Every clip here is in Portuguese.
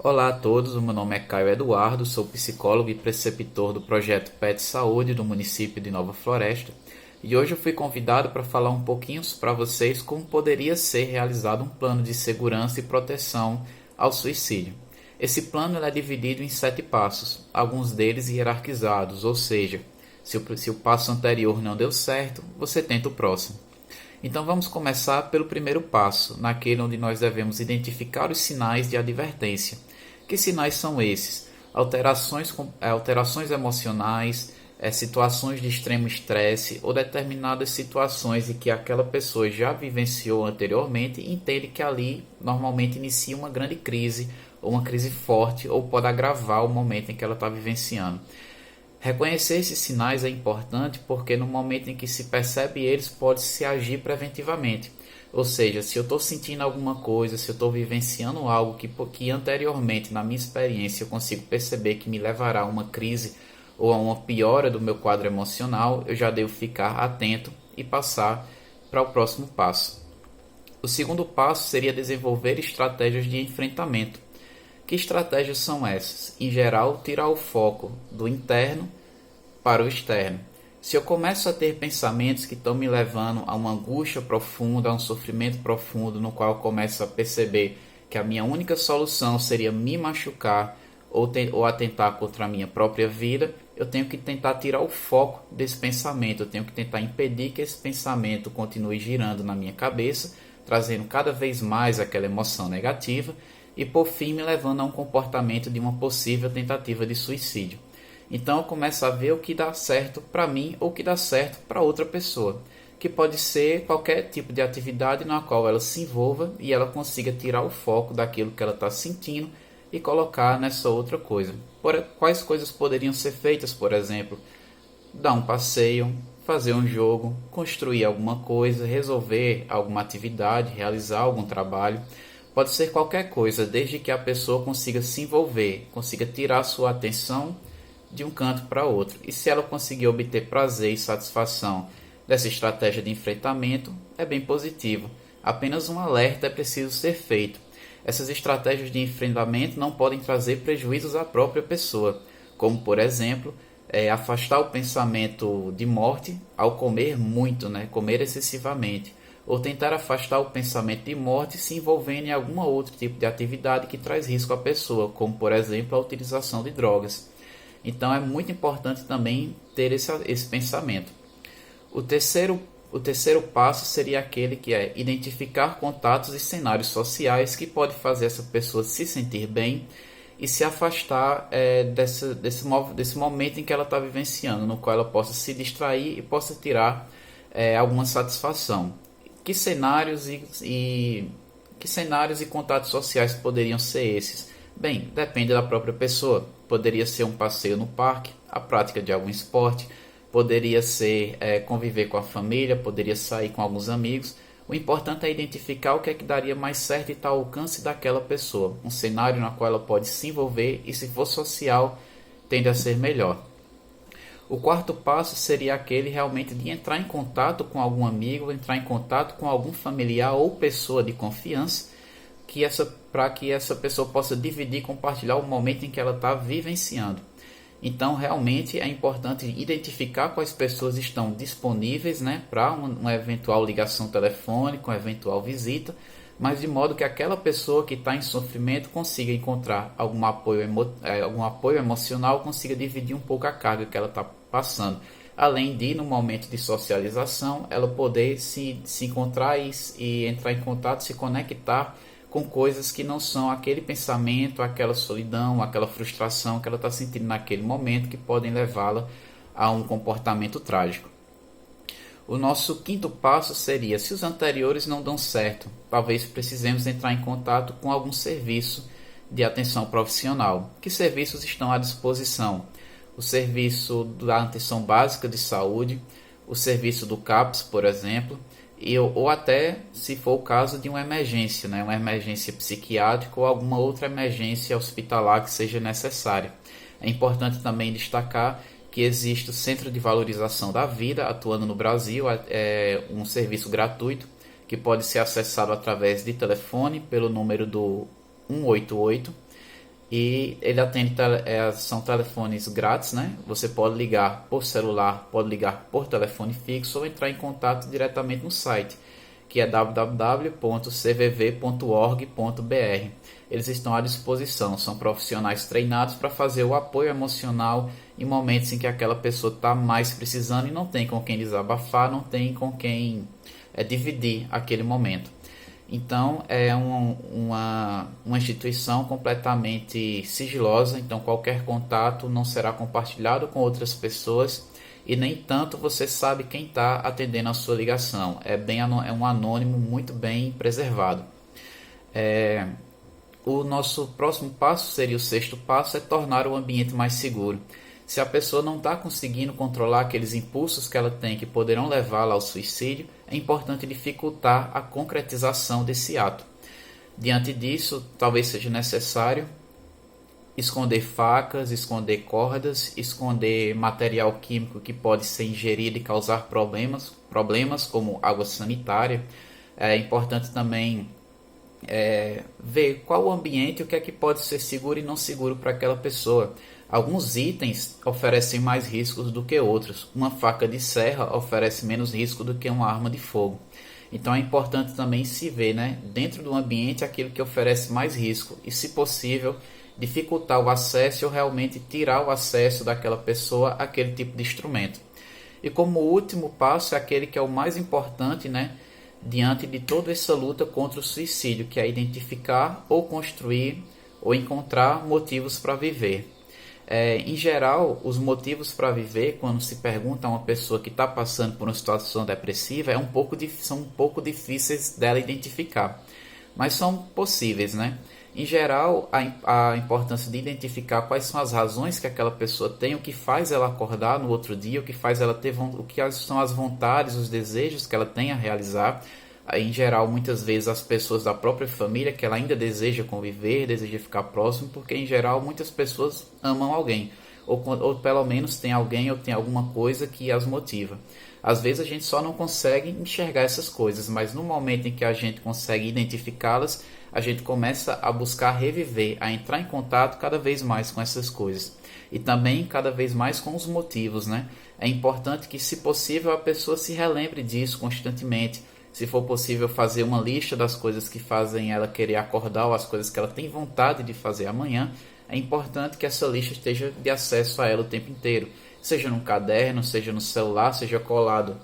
Olá a todos, o meu nome é Caio Eduardo, sou psicólogo e preceptor do projeto PET Saúde do município de Nova Floresta e hoje eu fui convidado para falar um pouquinho para vocês como poderia ser realizado um plano de segurança e proteção ao suicídio. Esse plano é dividido em 7 passos, alguns deles hierarquizados, ou seja, se o passo anterior não deu certo, você tenta o próximo. Então vamos começar pelo primeiro passo, naquele onde nós devemos identificar os sinais de advertência. Que sinais são esses? Alterações emocionais, situações de extremo estresse ou determinadas situações em que aquela pessoa já vivenciou anteriormente e entende que ali normalmente inicia uma grande crise ou uma crise forte ou pode agravar o momento em que ela está vivenciando. Reconhecer esses sinais é importante porque no momento em que se percebe eles, pode-se agir preventivamente. Ou seja, se eu estou sentindo alguma coisa, se eu estou vivenciando algo que anteriormente, na minha experiência, eu consigo perceber que me levará a uma crise ou a uma piora do meu quadro emocional, eu já devo ficar atento e passar para o próximo passo. O segundo passo seria desenvolver estratégias de enfrentamento. Que estratégias são essas? Em geral, tirar o foco do interno para o externo. Se eu começo a ter pensamentos que estão me levando a uma angústia profunda, a um sofrimento profundo, no qual eu começo a perceber que a minha única solução seria me machucar ou atentar contra a minha própria vida, eu tenho que tentar tirar o foco desse pensamento, eu tenho que tentar impedir que esse pensamento continue girando na minha cabeça, trazendo cada vez mais aquela emoção negativa e por fim me levando a um comportamento de uma possível tentativa de suicídio. Então eu começo a ver o que dá certo para mim ou o que dá certo para outra pessoa, que pode ser qualquer tipo de atividade na qual ela se envolva e ela consiga tirar o foco daquilo que ela está sentindo e colocar nessa outra coisa. Quais coisas poderiam ser feitas, por exemplo? Dar um passeio, fazer um jogo, construir alguma coisa, resolver alguma atividade, realizar algum trabalho. Pode ser qualquer coisa, desde que a pessoa consiga se envolver, consiga tirar sua atenção de um canto para outro. E se ela conseguir obter prazer e satisfação dessa estratégia de enfrentamento, é bem positivo. Apenas um alerta é preciso ser feito. Essas estratégias de enfrentamento não podem trazer prejuízos à própria pessoa, como por exemplo, afastar o pensamento de morte ao comer muito, comer excessivamente, ou tentar afastar o pensamento de morte se envolvendo em algum outro tipo de atividade que traz risco à pessoa, como por exemplo a utilização de drogas. Então é muito importante também ter esse pensamento. O terceiro passo seria aquele que é identificar contatos e cenários sociais que pode fazer essa pessoa se sentir bem e se afastar desse momento em que ela está vivenciando, no qual ela possa se distrair e possa tirar alguma satisfação. Que cenários e contatos sociais poderiam ser esses? Bem, depende da própria pessoa. Poderia ser um passeio no parque, a prática de algum esporte, poderia ser conviver com a família, poderia sair com alguns amigos. O importante é identificar o que é que daria mais certo e estar ao alcance daquela pessoa. Um cenário na qual ela pode se envolver e, se for social, tende a ser melhor. O quarto passo seria aquele realmente de entrar em contato com algum amigo, entrar em contato com algum familiar ou pessoa de confiança, para que essa pessoa possa dividir e compartilhar o momento em que ela está vivenciando. Então, realmente é importante identificar quais pessoas estão disponíveis, para uma eventual ligação telefônica, uma eventual visita, mas de modo que aquela pessoa que está em sofrimento consiga encontrar algum apoio emocional, consiga dividir um pouco a carga que ela está passando. Além de, no momento de socialização, ela poder se encontrar e entrar em contato, se conectar com coisas que não são aquele pensamento, aquela solidão, aquela frustração que ela está sentindo naquele momento, que podem levá-la a um comportamento trágico. O nosso quinto passo seria, se os anteriores não dão certo, talvez precisemos entrar em contato com algum serviço de atenção profissional. Que serviços estão à disposição? O serviço da atenção básica de saúde, o serviço do CAPS, por exemplo, ou até, se for o caso, de uma emergência, uma emergência psiquiátrica ou alguma outra emergência hospitalar que seja necessária. É importante também destacar que existe o Centro de Valorização da Vida, atuando no Brasil, é um serviço gratuito que pode ser acessado através de telefone pelo número do 188 E ele atende, são telefones grátis, né? Você pode ligar por celular, pode ligar por telefone fixo ou entrar em contato diretamente no site, que é www.cvv.org.br. Eles estão à disposição, são profissionais treinados para fazer o apoio emocional em momentos em que aquela pessoa está mais precisando e não tem com quem desabafar, não tem com quem dividir aquele momento. Então, é uma instituição completamente sigilosa, então qualquer contato não será compartilhado com outras pessoas e nem tanto você sabe quem está atendendo a sua ligação. É um anônimo muito bem preservado. O nosso próximo passo, seria o sexto passo, é tornar o ambiente mais seguro. Se a pessoa não está conseguindo controlar aqueles impulsos que ela tem que poderão levá-la ao suicídio, é importante dificultar a concretização desse ato. Diante disso, talvez seja necessário esconder facas, esconder cordas, esconder material químico que pode ser ingerido e causar problemas como água sanitária. É importante também ver qual o ambiente e o que é que pode ser seguro e não seguro para aquela pessoa. Alguns itens oferecem mais riscos do que outros. Uma faca de serra oferece menos risco do que uma arma de fogo. Então é importante também se ver, né, dentro do ambiente aquilo que oferece mais risco e, se possível, dificultar o acesso ou realmente tirar o acesso daquela pessoa àquele tipo de instrumento. E como último passo é aquele que é o mais importante, né, diante de toda essa luta contra o suicídio, que é identificar ou construir ou encontrar motivos para viver. Em geral, os motivos para viver, quando se pergunta a uma pessoa que está passando por uma situação depressiva, são um pouco difíceis dela identificar, mas são possíveis, né? Em geral, a importância de identificar quais são as razões que aquela pessoa tem, o que faz ela acordar no outro dia, o que faz ela ter, o que são as vontades, os desejos que ela tem a realizar. Em geral, muitas vezes as pessoas da própria família que ela ainda deseja conviver, deseja ficar próximo, porque em geral muitas pessoas amam alguém, ou pelo menos tem alguém ou tem alguma coisa que as motiva. Às vezes a gente só não consegue enxergar essas coisas, mas no momento em que a gente consegue identificá-las, a gente começa a buscar reviver, a entrar em contato cada vez mais com essas coisas. E também cada vez mais com os motivos, né? É importante que, se possível, a pessoa se relembre disso constantemente. Se for possível, fazer uma lista das coisas que fazem ela querer acordar ou as coisas que ela tem vontade de fazer amanhã. É importante que essa lista esteja de acesso a ela o tempo inteiro. Seja num caderno, seja no celular, seja colado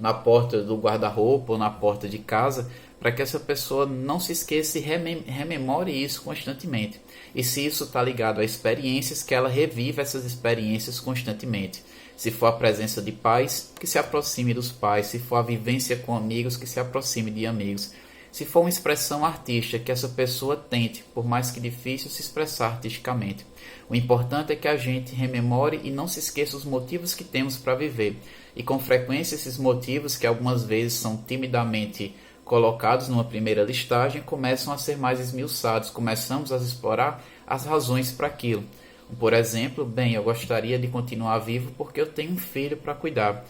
na porta do guarda-roupa ou na porta de casa, para que essa pessoa não se esqueça e rememore isso constantemente. E se isso está ligado a experiências, que ela reviva essas experiências constantemente. Se for a presença de pais, que se aproxime dos pais. Se for a vivência com amigos, que se aproxime de amigos. Se for uma expressão artística, que essa pessoa tente, por mais que difícil, se expressar artisticamente. O importante é que a gente rememore e não se esqueça os motivos que temos para viver. E com frequência esses motivos, que algumas vezes são timidamente colocados numa primeira listagem, começam a ser mais esmiuçados. Começamos a explorar as razões para aquilo. Por exemplo, eu gostaria de continuar vivo porque eu tenho um filho para cuidar.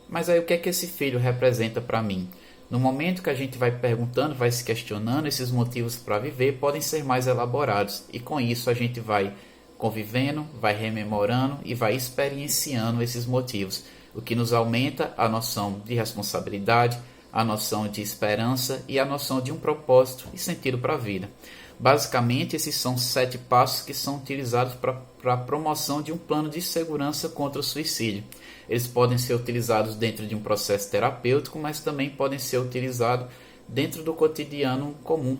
Mas aí o que é que esse filho representa para mim? No momento que a gente vai perguntando, vai se questionando, esses motivos para viver podem ser mais elaborados. E com isso a gente vai convivendo, vai rememorando e vai experienciando esses motivos. O que nos aumenta a noção de responsabilidade, a noção de esperança e a noção de um propósito e sentido para a vida. Basicamente, esses são 7 passos que são utilizados para a promoção de um plano de segurança contra o suicídio. Eles podem ser utilizados dentro de um processo terapêutico, mas também podem ser utilizados dentro do cotidiano comum,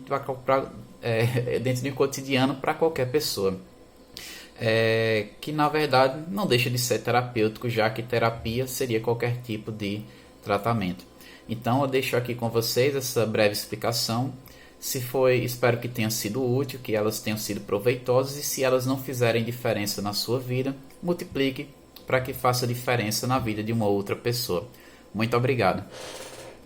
dentro do cotidiano para qualquer pessoa. Que na verdade não deixa de ser terapêutico, já que terapia seria qualquer tipo de tratamento. Então eu deixo aqui com vocês essa breve explicação. Espero que tenha sido útil, que elas tenham sido proveitosas, e se elas não fizerem diferença na sua vida, multiplique para que faça diferença na vida de uma outra pessoa. Muito obrigado.